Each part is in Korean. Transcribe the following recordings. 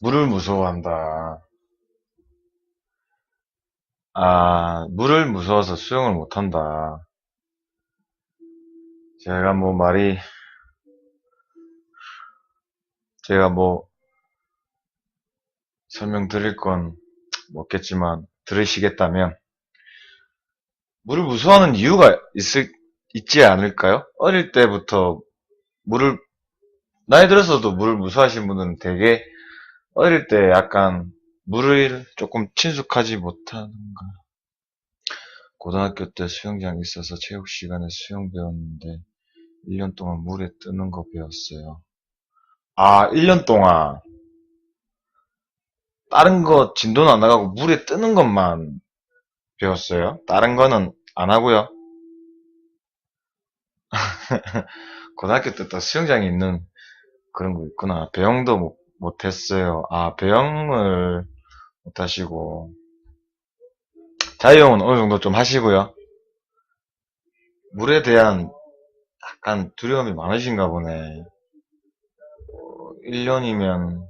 물을 무서워한다. 아, 물을 무서워서 수영을 못한다. 제가 뭐 말이, 제가 뭐 설명드릴 건 없겠지만, 들으시겠다면, 물을 무서워하는 이유가 있지 않을까요? 어릴 때부터 물을, 나이 들어서도 물을 무서워하시는 분들은 되게 어릴 때 약간 물을 조금 친숙하지 못하는가. 고등학교 때 수영장이 있어서 체육 시간에 수영 배웠는데, 1년 동안 물에 뜨는 거 배웠어요. 아, 1년 동안 다른 거 진도는 안 나가고 물에 뜨는 것만 배웠어요. 다른 거는 안 하고요. 고등학교 때 또 수영장이 있는 그런 거 있구나. 배영도 못 했어요. 아, 배영을 못 하시고. 자유형은 어느 정도 좀 하시고요. 물에 대한 약간 두려움이 많으신가 보네. 1년이면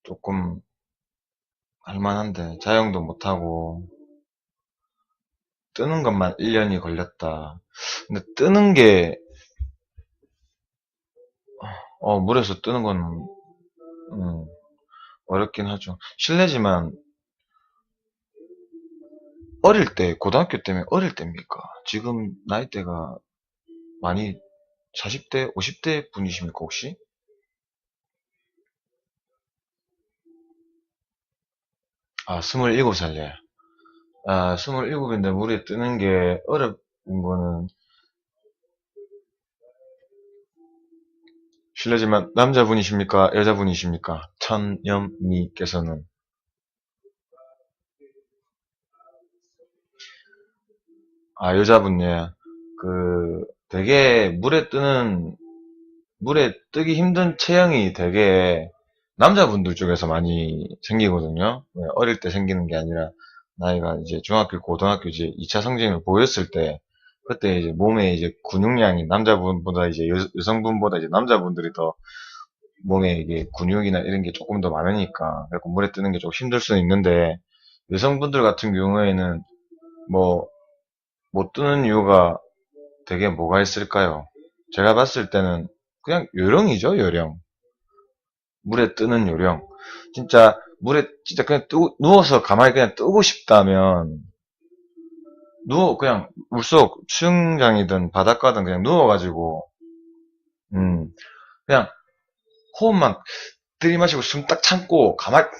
조금 할만한데, 자유형도 못하고, 뜨는 것만 1년이 걸렸다. 근데 뜨는 게, 물에서 뜨는 건, 음, 어렵긴 하죠. 실례지만, 어릴 때, 고등학교 때문에 어릴 때입니까? 지금 나이대가 많이 40대, 50대 분이십니까, 혹시? 아, 27살이에요. 아, 27인데 물에 뜨는 게 어려운 거는, 실례지만, 남자분이십니까? 여자분이십니까? 천연미께서는. 아, 여자분이에요. 되게 물에 뜨기 힘든 체형이 되게 남자분들 쪽에서 많이 생기거든요. 네, 어릴 때 생기는 게 아니라 나이가 이제 중학교, 고등학교 이제 2차 성징을 보였을 때 그때 이제 몸에 이제 근육량이 남자분보다 이제 여성분보다 이제 남자분들이 더 몸에 이게 근육이나 이런 게 조금 더 많으니까 그래서 물에 뜨는 게 좀 힘들 수는 있는데 여성분들 같은 경우에는 뭐 못 뜨는 이유가 되게 뭐가 있을까요? 제가 봤을 때는 그냥 요령이죠, 요령. 물에 뜨는 요령. 진짜 물에 진짜 그냥 누워서 가만히 그냥 뜨고 싶다면 그냥 물속 수영장이든 바닷가든 그냥 누워가지고 음 그냥 호흡만 들이마시고 숨 딱 참고 가만히 탁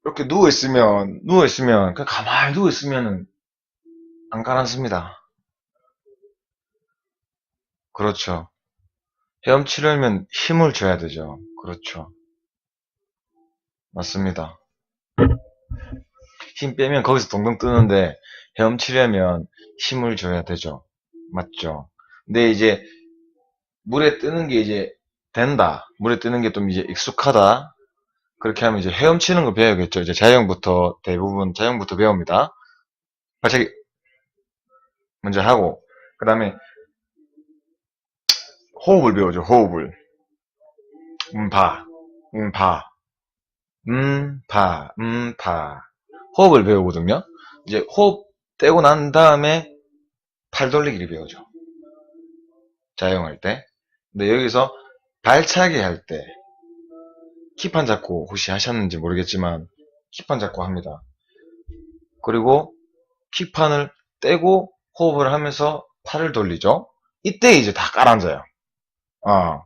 이렇게 누워 있으면 그냥 가만히 누워 있으면은 안 가라앉습니다. 그렇죠. 헤엄치려면 힘을 줘야 되죠. 그렇죠. 맞습니다. 힘 빼면 거기서 동동 뜨는데 헤엄치려면 힘을 줘야 되죠. 맞죠? 근데 이제 물에 뜨는 게 이제 된다. 물에 뜨는 게 좀 이제 익숙하다. 그렇게 하면 이제 헤엄치는 거 배워야겠죠. 이제 대부분 자형부터 배웁니다. 발차기 먼저 하고, 그 다음에 호흡을 배우죠. 호흡을. 봐, 봐, 봐, 봐. 호흡을 배우거든요. 이제 호흡 떼고 난 다음에 팔 돌리기를 배우죠. 자영할 때. 근데 여기서 발차기 할 때, 키판 잡고 혹시 하셨는지 모르겠지만, 키판 잡고 합니다. 그리고 킥판을 떼고 호흡을 하면서 팔을 돌리죠. 이때 이제 다 깔아앉아요. 어.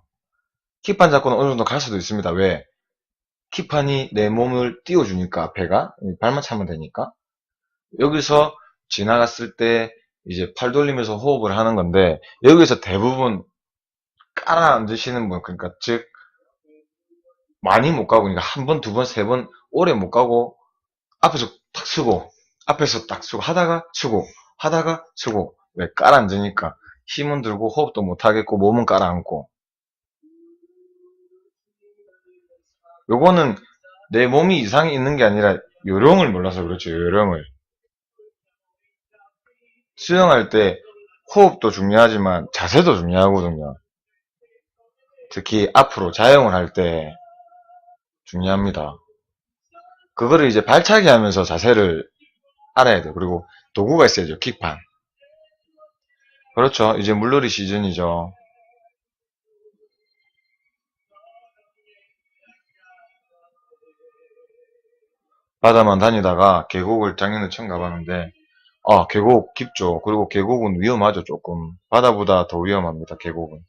킥판 잡고는 어느 정도 갈 수도 있습니다. 왜? 킥판이 내 몸을 띄워주니까, 배가. 발만 차면 되니까. 여기서 지나갔을 때 이제 팔 돌리면서 호흡을 하는 건데, 여기서 대부분 깔아앉으시는 분, 그러니까 즉, 많이 못 가고, 그러니까 한 번, 두 번, 세 번, 오래 못 가고, 앞에서 탁 쓰고, 앞에서 딱 쓰고, 하다가 쓰고, 하다가 쓰고, 왜 깔아앉으니까 힘은 들고 호흡도 못 하겠고, 몸은 깔아앉고. 요거는 내 몸이 이상이 있는 게 아니라 요령을 몰라서 그렇죠, 요령을. 수영할 때 호흡도 중요하지만 자세도 중요하거든요. 특히 앞으로 자영을 할 때, 중요합니다. 그거를 이제 발차기 하면서 자세를 알아야 돼요. 그리고 도구가 있어야죠. 킥판. 그렇죠. 이제 물놀이 시즌이죠. 바다만 다니다가 계곡을 작년에 처음 가봤는데, 계곡 깊죠. 그리고 계곡은 위험하죠, 조금. 바다보다 더 위험합니다, 계곡은.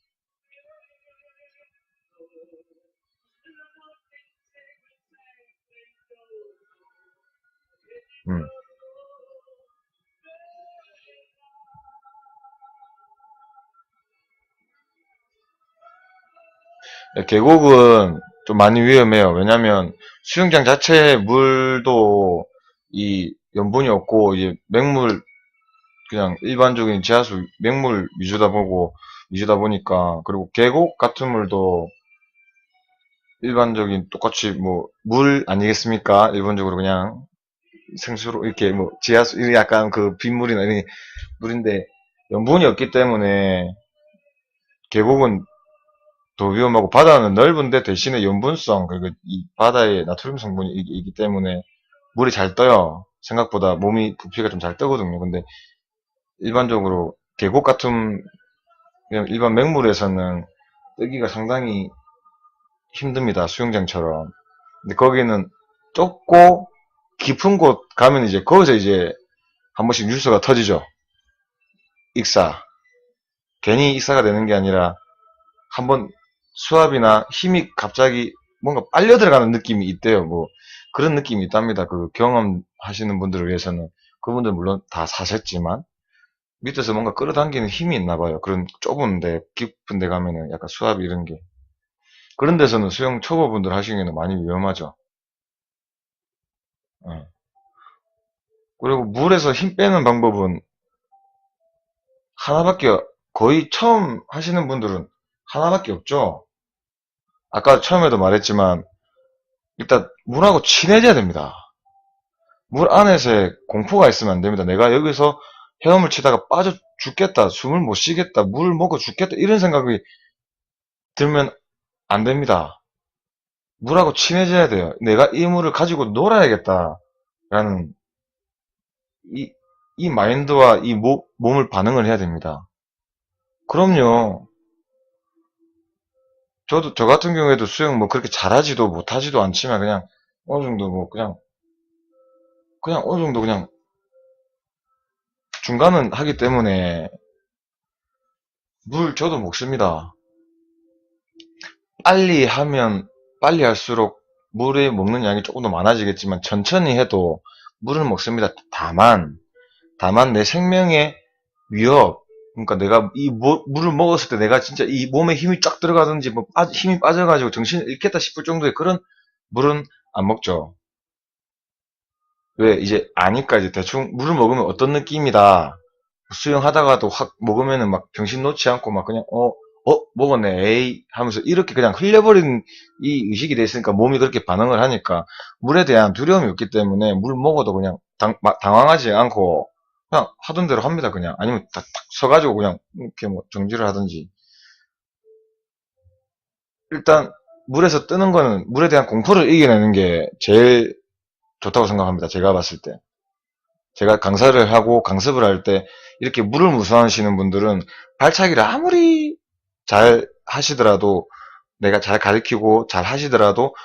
음. 네, 계곡은 좀 많이 위험해요. 왜냐면 수영장 자체의 물도 이 염분이 없고 이제 맹물 그냥 일반적인 지하수 맹물 위주다 보니까 그리고 계곡 같은 물도 일반적인 똑같이 뭐 물 아니겠습니까? 일반적으로 그냥 생수로 이렇게 뭐 지하수 이렇게 약간 그 빗물이나 이런 물인데 염분이 없기 때문에 계곡은 더 위험하고 바다는 넓은데 대신에 염분성 그리고 이 바다의 나트륨 성분이 있기 때문에 물이 잘 떠요. 생각보다 몸이 부피가 좀 잘 뜨거든요. 근데 일반적으로 계곡 같은 그냥 일반 맹물에서는 뜨기가 상당히 힘듭니다. 수영장처럼. 근데 거기는 좁고 깊은 곳 가면 이제 거기서 이제 한 번씩 뉴스가 터지죠. 익사. 괜히 익사가 되는 게 아니라 한번 수압이나 힘이 갑자기 뭔가 빨려 들어가는 느낌이 있대요. 뭐 그런 느낌이 있답니다. 그 경험하시는 분들을 위해서는 그분들 물론 다 사셨지만 밑에서 뭔가 끌어당기는 힘이 있나 봐요. 그런 좁은데 깊은 데 가면은 약간 수압 이런 게 그런 데서는 수영 초보분들 하시기에는 많이 위험하죠. 어. 그리고 물에서 힘 빼는 방법은 하나밖에 거의 처음 하시는 분들은 하나밖에 없죠. 아까 처음에도 말했지만 일단 물하고 친해져야 됩니다. 물 안에서의 공포가 있으면 안 됩니다. 내가 여기서 헤엄을 치다가 빠져 죽겠다, 숨을 못 쉬겠다, 물 먹어 죽겠다, 이런 생각이 들면 안 됩니다. 물하고 친해져야 돼요. 내가 이 물을 가지고 놀아야겠다. 라는 이, 이 마인드와 이 몸을 반응을 해야 됩니다. 그럼요. 저 같은 경우에도 수영 뭐 그렇게 잘하지도 못하지도 않지만 그냥 어느 정도 뭐 그냥 어느 정도 그냥 중간은 하기 때문에 물 저도 먹습니다. 빨리 하면 빨리 할수록 물에 먹는 양이 조금 더 많아지겠지만 천천히 해도 물을 먹습니다. 다만 내 생명의 위협, 그러니까 내가 이 물을 먹었을 때 내가 진짜 이 몸에 힘이 쫙 들어가든지 뭐 힘이 빠져가지고 정신을 잃겠다 싶을 정도의 그런 물은 안 먹죠. 왜 이제 아니까 이제 대충 물을 먹으면 어떤 느낌이다. 수영하다가도 확 먹으면은 막 정신 놓지 않고 막 그냥 먹었네 에이 하면서 이렇게 그냥 흘려버린 이 의식이 돼 있으니까 몸이 그렇게 반응을 하니까 물에 대한 두려움이 없기 때문에 물 먹어도 그냥 당황하지 않고 그냥 하던 대로 합니다 그냥 아니면 딱 서가지고 그냥 이렇게 뭐 정지를 하든지 일단 물에서 뜨는 거는 물에 대한 공포를 이겨내는 게 제일 좋다고 생각합니다 제가 봤을 때 제가 강사를 하고 강습을 할 때 이렇게 물을 무서워하시는 분들은 발차기를 아무리 잘 하시더라도 내가 잘 가르치고 잘 하시더라도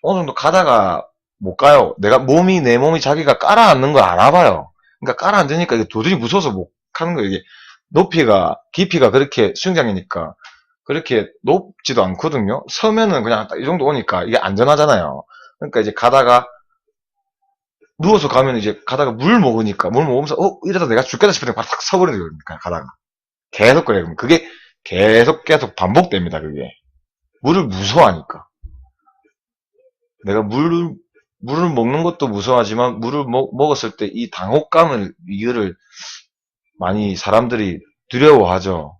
어느 정도 가다가 못 가요. 내 몸이 자기가 깔아앉는 걸 알아봐요. 그러니까 깔아앉으니까 이게 도저히 무서워서 못 가는 거예요. 이게 깊이가 그렇게 수영장이니까 그렇게 높지도 않거든요. 서면은 그냥 딱 이 정도 오니까 이게 안전하잖아요. 그러니까 이제 가다가 누워서 가면 이제 가다가 물 먹으니까 물 먹으면서 이러다 내가 죽겠다 싶으니까 바로 탁 서버리는 거니까 가다가 계속 그래요. 그럼 그게 계속 반복됩니다. 그게 물을 무서워하니까 내가 물을 먹는 것도 무서워하지만 물을 먹었을 때 이 당혹감을 이거를 많이 사람들이 두려워하죠.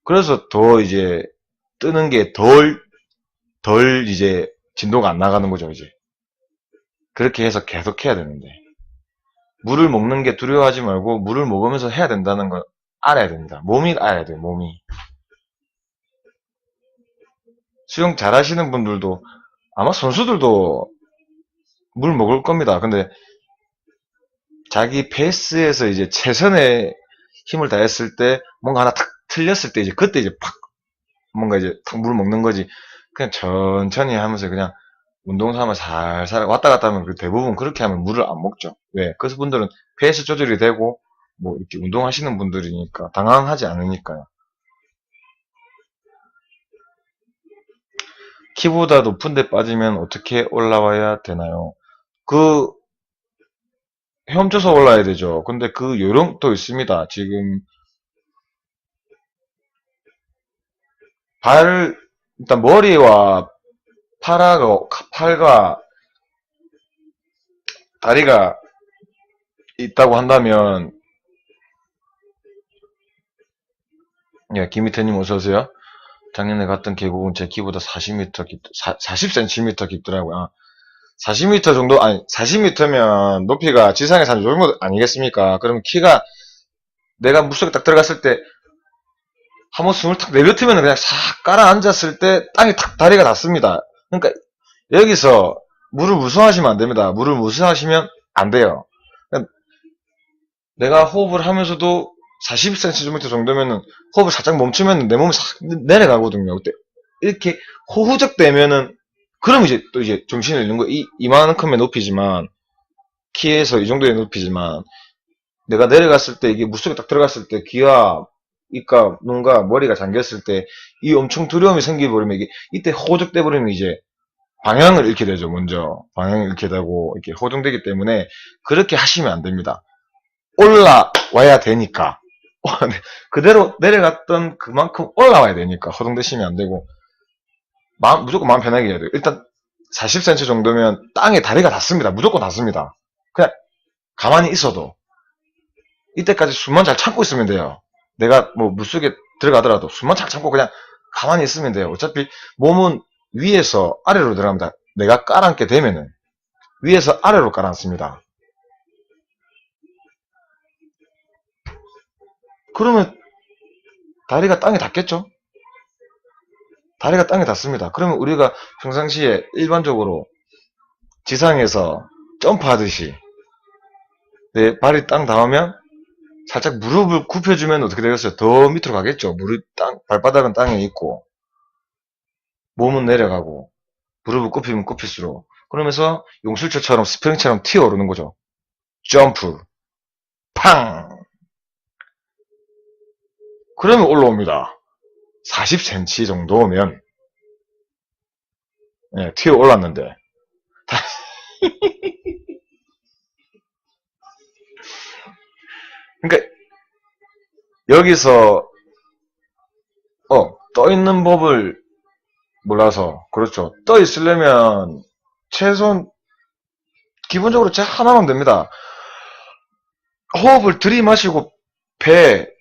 그래서 더 이제 뜨는 게 덜 이제 진도가 안 나가는 거죠. 이제 그렇게 해서 계속 해야 되는데 물을 먹는 게 두려워하지 말고 물을 먹으면서 해야 된다는 걸 알아야 됩니다. 몸이 알아야 돼요. 몸이 수영 잘하시는 분들도 아마 선수들도 물 먹을 겁니다. 근데 자기 페이스에서 이제 최선의 힘을 다했을 때 뭔가 하나 탁 틀렸을 때 이제 그때 이제 팍 뭔가 이제 탁 물 먹는 거지. 그냥 천천히 하면서 그냥 운동 삼아 살살 왔다 갔다 하면 대부분 그렇게 하면 물을 안 먹죠. 왜? 그래서 분들은 페이스 조절이 되고 뭐 이렇게 운동하시는 분들이니까 당황하지 않으니까요. 키보다 높은 데 빠지면 어떻게 올라와야 되나요? 그 헤엄쳐서 올라야 되죠. 근데 그 요령도 있습니다. 지금 일단 머리와 팔과 다리가 있다고 한다면, 예, 김희태님 어서오세요. 작년에 갔던 계곡은 제 키보다 40m 40cm 깊더라고요. 40m 정도? 아니, 40m면 높이가 지상에서 한 정도 아니겠습니까? 그럼 키가 내가 물속에 딱 들어갔을 때 한번 숨을 탁 내뱉으면 그냥 싹 깔아앉았을 때 땅에 탁 다리가 닿습니다. 그러니까 여기서 물을 무서워하시면 안 됩니다. 물을 무서워하시면 안 돼요. 그러니까 내가 호흡을 하면서도 40cm 정도면은 호흡을 살짝 멈추면 내 몸이 싹 내려가거든요. 그때 이렇게 호후적 되면은 그럼 이제 또 이제 정신을 잃는 거예요. 이만큼의 높이지만 키에서 이 정도의 높이지만 내가 내려갔을 때 이게 물속에 딱 들어갔을 때 귀와 입과 눈과 머리가 잠겼을 때 이 엄청 두려움이 생겨버리면 이게 이때 호적돼 버리면 이제 방향을 잃게 되죠. 먼저 방향을 잃게 되고 이렇게 호정되기 때문에 그렇게 하시면 안 됩니다. 올라와야 되니까 그대로 내려갔던 그만큼 올라와야 되니까 호정되시면 안 되고 무조건 마음 편하게 해야 돼요. 일단 40cm 정도면 땅에 다리가 닿습니다. 무조건 닿습니다. 그냥 가만히 있어도 이때까지 숨만 잘 참고 있으면 돼요. 내가 뭐 물속에 들어가더라도 숨만 잘 참고 그냥 가만히 있으면 돼요. 어차피 몸은 위에서 아래로 들어갑니다. 내가 깔아앉게 되면은 위에서 아래로 깔아앉습니다. 그러면 다리가 땅에 닿겠죠? 다리가 땅에 닿습니다. 그러면 우리가 평상시에 일반적으로 지상에서 점프하듯이 내 발이 땅 닿으면 살짝 무릎을 굽혀주면 어떻게 되겠어요? 더 밑으로 가겠죠. 발바닥은 땅에 있고 몸은 내려가고 무릎을 굽히면 굽힐수록 그러면서 용술처럼 스프링처럼 튀어오르는 거죠. 점프, 팡! 그러면 올라옵니다. 40cm 정도면 예, 튀어 올랐는데 그러니까 여기서 떠 있는 법을 몰라서 그렇죠. 떠 있으려면 최소한 기본적으로 제 하나만 됩니다. 호흡을 들이마시고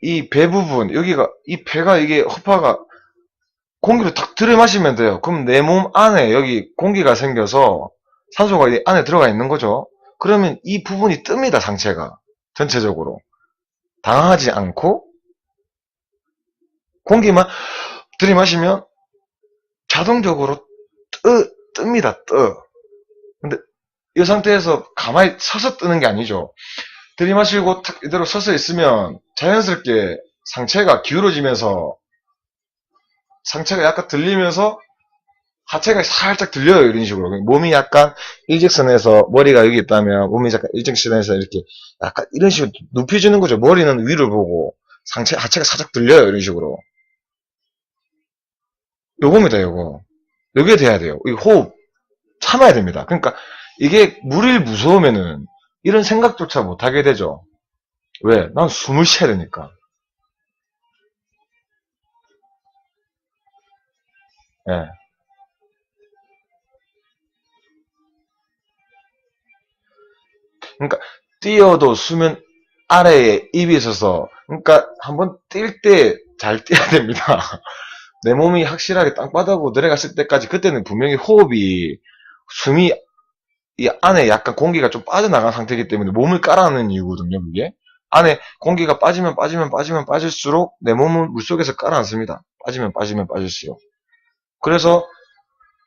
이 배 부분 여기가 이 배가 이게 허파가 공기를 탁 들이마시면 돼요. 그럼 내 몸 안에 여기 공기가 생겨서 산소가 이 안에 들어가 있는 거죠. 그러면 이 부분이 뜹니다. 상체가 전체적으로 당황하지 않고 공기만 들이마시면 자동적으로 뜹니다. 근데 이 상태에서 가만히 서서 뜨는 게 아니죠. 들이마시고 탁 이대로 서서 있으면 자연스럽게 상체가 기울어지면서 상체가 약간 들리면서 하체가 살짝 들려요. 이런 식으로. 몸이 약간 일직선에서 머리가 여기 있다면 몸이 약간 일직선에서 이렇게 약간 이런 식으로 눕혀지는 거죠. 머리는 위를 보고 하체가 살짝 들려요. 이런 식으로. 요겁니다. 요거. 요게 돼야 돼요. 이 호흡 참아야 됩니다. 그러니까 이게 물이 무서우면은 이런 생각조차 못 하게 되죠. 왜? 난 숨을 쉬어야 되니까. 예. 그러니까 뛰어도 수면 아래에 입이 있어서 그러니까 한번 뛸 때 잘 뛰어야 됩니다. 내 몸이 확실하게 땅바닥으로 내려갔을 때까지 그때는 분명히 숨이 이 안에 약간 공기가 좀 빠져나간 상태이기 때문에 몸을 깔아놓는 이유거든요. 그게 안에 공기가 빠지면 빠질수록 내 몸은 물속에서 깔아앉습니다. 빠지면 빠질수록. 그래서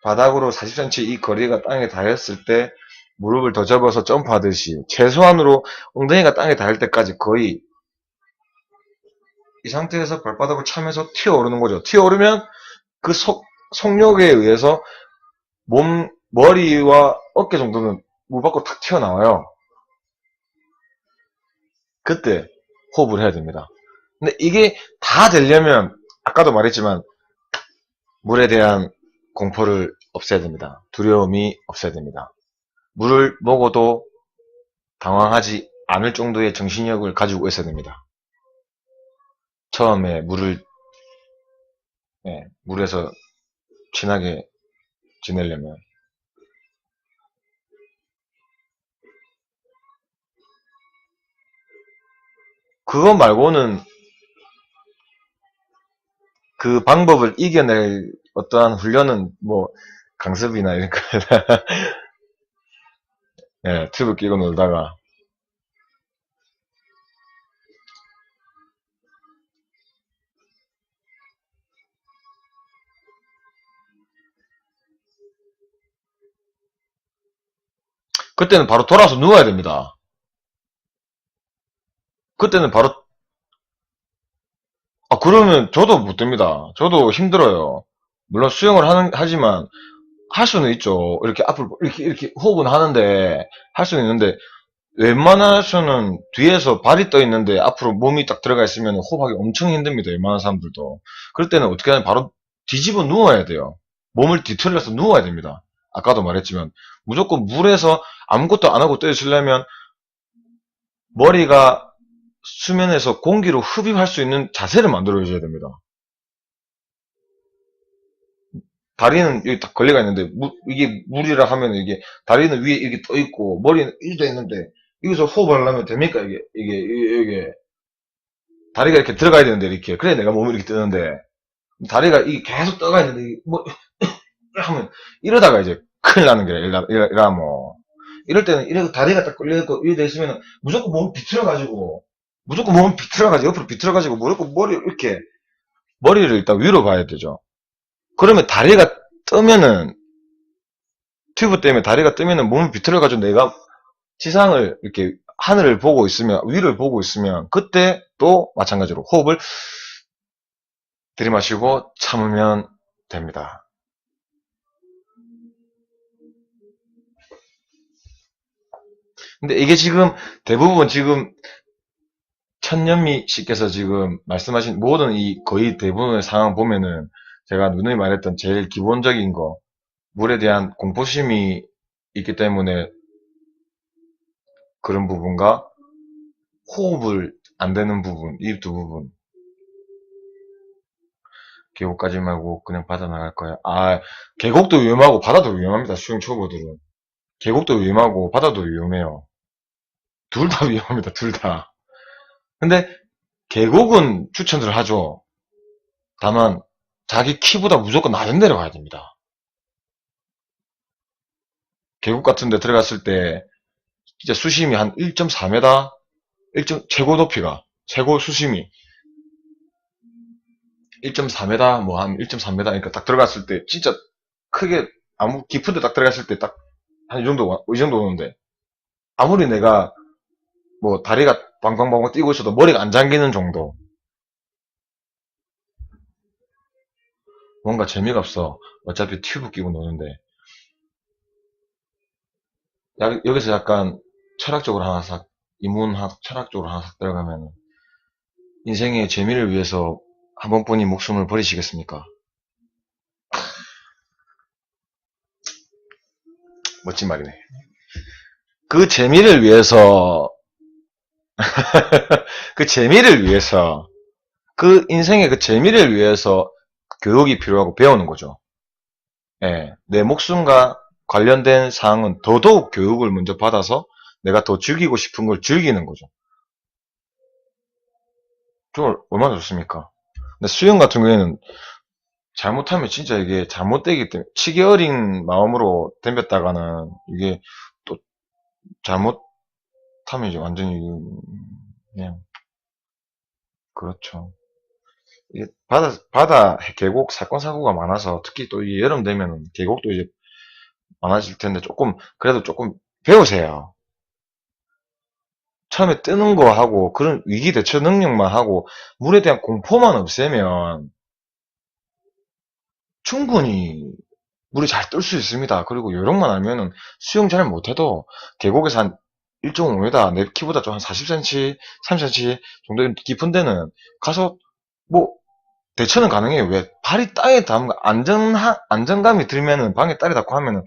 바닥으로 40cm 이 거리가 땅에 닿았을 때 무릎을 더 접어서 점프하듯이 최소한으로 엉덩이가 땅에 닿을 때까지 거의 이 상태에서 발바닥을 차면서 튀어오르는 거죠. 튀어오르면 그 속력에 의해서 머리와 어깨 정도는 물 밖으로 탁 튀어나와요. 그때 호흡을 해야 됩니다. 근데 이게 다 되려면 아까도 말했지만 물에 대한 공포를 없애야 됩니다. 두려움이 없어야 됩니다. 물을 먹어도 당황하지 않을 정도의 정신력을 가지고 있어야 됩니다. 처음에 물에서 친하게 지내려면. 그거 말고는 그 방법을 이겨낼 어떠한 훈련은 뭐 강습이나 이런 거 예, 튜브 끼고 놀다가 그때는 바로 돌아서 누워야 됩니다. 그때는 바로 그러면 저도 못 됩니다. 저도 힘들어요. 물론 수영을 하지만 할 수는 있죠. 이렇게 앞으로 이렇게 호흡은 하는데 할 수는 있는데 웬만해서는 뒤에서 발이 떠 있는데 앞으로 몸이 딱 들어가 있으면 호흡하기 엄청 힘듭니다. 웬만한 사람들도. 그럴 때는 어떻게 하냐면 바로 뒤집어 누워야 돼요. 몸을 뒤틀려서 누워야 됩니다. 아까도 말했지만 무조건 물에서 아무것도 안 하고 떠 있으려면 머리가 수면에서 공기로 흡입할 수 있는 자세를 만들어줘야 됩니다. 다리는 여기 딱 걸레가 있는데 이게 물이라 하면 이게 다리는 위에 이렇게 떠 있고 머리는 이렇게 떠 있는데 여기서 호흡을 하려면 됩니까? 이게 다리가 이렇게 들어가야 되는데 이렇게 그래 내가 몸이 이렇게 뜨는데 다리가 이게 계속 떠가 있는데 뭐 하면 이러다가 이제 큰일 나는 거야. 이라 뭐 이럴 때는 이렇게 다리가 딱 걸려있고 이래 돼 있으면 무조건 몸 비틀어가지고 옆으로 비틀어가지고 무조건 머리를 일단 위로 봐야 되죠. 그러면 다리가 뜨면은 튜브 때문에 다리가 뜨면은 몸을 비틀어가지고 내가 지상을 이렇게 하늘을 보고 있으면 위를 보고 있으면 그때 또 마찬가지로 호흡을 들이마시고 참으면 됩니다. 근데 이게 지금 대부분 지금 천년미 씨께서 지금 말씀하신 모든 이 거의 대부분의 상황 보면은 제가 누누이 말했던 제일 기본적인 거 물에 대한 공포심이 있기 때문에 그런 부분과 호흡을 안 되는 부분, 이 두 부분. 계곡까지 말고 그냥 바다 나갈 거야. 계곡도 위험하고 바다도 위험합니다. 수영 초보들은. 계곡도 위험하고 바다도 위험해요. 둘 다 위험합니다. 둘 다. 근데 계곡은 추천을 하죠. 다만 자기 키보다 무조건 낮은 데로 가야 됩니다. 계곡 같은 데 들어갔을 때 진짜 수심이 한 1.4m, 최고 높이가 최고 수심이 1.4m 뭐 한 1.3m 그러니까 딱 들어갔을 때 진짜 크게 아무 깊은 데 딱 들어갔을 때 딱 한 이 정도 오는데 아무리 내가 뭐 다리가 방방방방 뛰고 있어도 머리가 안 잠기는 정도 뭔가 재미가 없어. 어차피 튜브 끼고 노는데 여기서 약간 철학적으로 하나 싹 인문학 철학적으로 하나 싹 들어가면 인생의 재미를 위해서 한 번뿐인 목숨을 버리시겠습니까? 멋진 말이네. 그 재미를 위해서 그 재미를 위해서 그 인생의 그 재미를 위해서 교육이 필요하고 배우는 거죠. 예, 내 목숨과 관련된 사항은 더더욱 교육을 먼저 받아서 내가 더 즐기고 싶은 걸 즐기는 거죠. 저 얼마나 좋습니까? 근데 수영 같은 경우에는 잘못하면 진짜 이게 잘못되기 때문에 치기 어린 마음으로 덤볐다가는 이게 또 잘못하면 이제 완전히 그냥 그렇죠. 이게 바다 계곡 사건 사고가 많아서 특히 또 이 여름 되면 계곡도 이제 많아질 텐데 조금 그래도 조금 배우세요. 처음에 뜨는 거 하고 그런 위기 대처 능력만 하고 물에 대한 공포만 없애면 충분히 물이 잘 뜰 수 있습니다. 그리고 요령만 알면은 수영 잘 못해도 계곡에서 한 1.5m 내 키보다 좀 한 40cm, 30cm 정도 깊은 데는 가서 뭐 대처는 가능해요. 왜? 발이 땅에 닿으면 안정감이 들면은 방에 딸이 닿고 하면은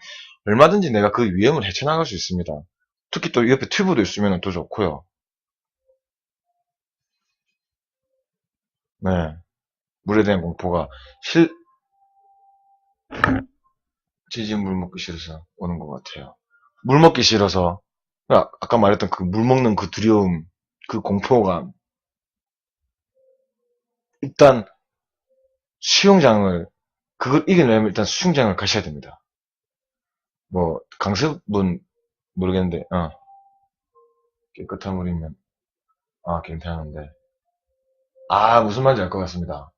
얼마든지 내가 그 위험을 헤쳐나갈 수 있습니다. 특히 또 옆에 튜브도 있으면 더 좋고요. 네. 물에 대한 공포가 지진 물 먹기 싫어서 오는 것 같아요. 물 먹기 싫어서 아까 말했던 그 물 먹는 그 두려움, 그 공포감. 일단 수영장을 그걸 이겨내려면 일단 수영장을 가셔야 됩니다. 뭐 강습은 모르겠는데, 깨끗한 물이면 괜찮은데. 무슨 말인지 알 것 같습니다.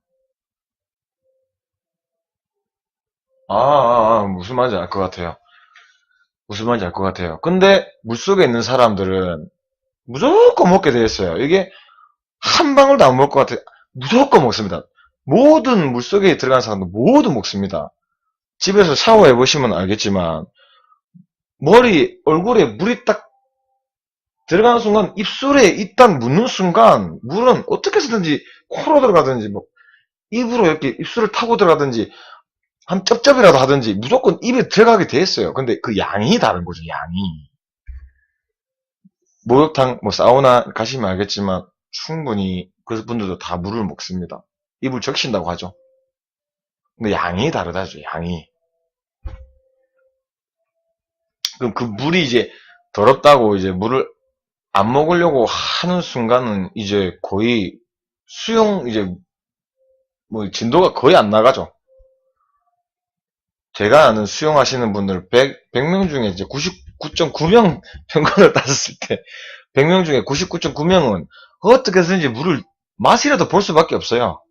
무슨 말인지 알 것 같아요. 무슨 말인지 알 것 같아요. 근데 물속에 있는 사람들은 무조건 먹게 돼 있어요. 이게 한 방울도 안 먹을 것 같아요. 무조건 먹습니다. 모든 물속에 들어간 사람도 모두 먹습니다. 집에서 샤워해 보시면 알겠지만 얼굴에 물이 딱 들어가는 순간 입술에 일단 묻는 순간 물은 어떻게 해서든지 코로 들어가든지 뭐 입으로 이렇게 입술을 타고 들어가든지 한 쩝쩝이라도 하든지 무조건 입에 들어가게 돼 있어요. 근데 그 양이 다른 거죠, 양이. 목욕탕, 뭐 사우나 가시면 알겠지만 충분히 그분들도 다 물을 먹습니다. 입을 적신다고 하죠. 근데 양이 다르다죠, 양이. 그럼 그 물이 이제 더럽다고 이제 물을 안 먹으려고 하는 순간은 이제 거의 수영 이제 뭐 진도가 거의 안 나가죠. 제가 아는 수영하시는 분들 100명 중에 이제 99.9명 평균을 따졌을 때 100명 중에 99.9명은 어떻게 해서든지 물을 맛이라도 볼 수밖에 없어요.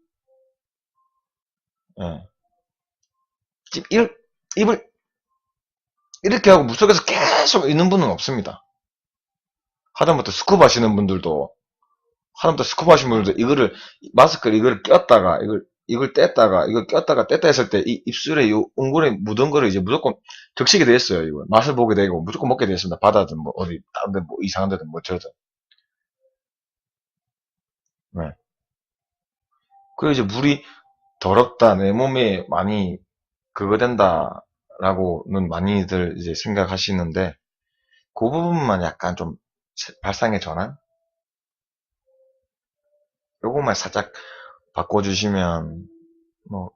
예. 입을 이렇게 하고 물속에서 계속 있는 분은 없습니다. 하다못해 스쿠버 하시는 분들도 하다못해 스쿠버 하시는 분들도 이거를 마스크를 이걸 꼈다가 이걸 뗐다가 이걸 꼈다가 뗐다 했을 때 이 입술에 이 옹골에 묻은 거를 이제 무조건 적시게 돼 있어요. 이거 맛을 보게 되고 무조건 먹게 돼 있습니다. 바다든 뭐 어디 다른데 뭐 이상한 데든 뭐 저든. 네. 그리고 이제 물이 더럽다 내 몸에 많이 그거 된다라고는 많이들 이제 생각하시는데 그 부분만 약간 좀 발상의 전환 요것만 살짝 바꿔주시면 뭐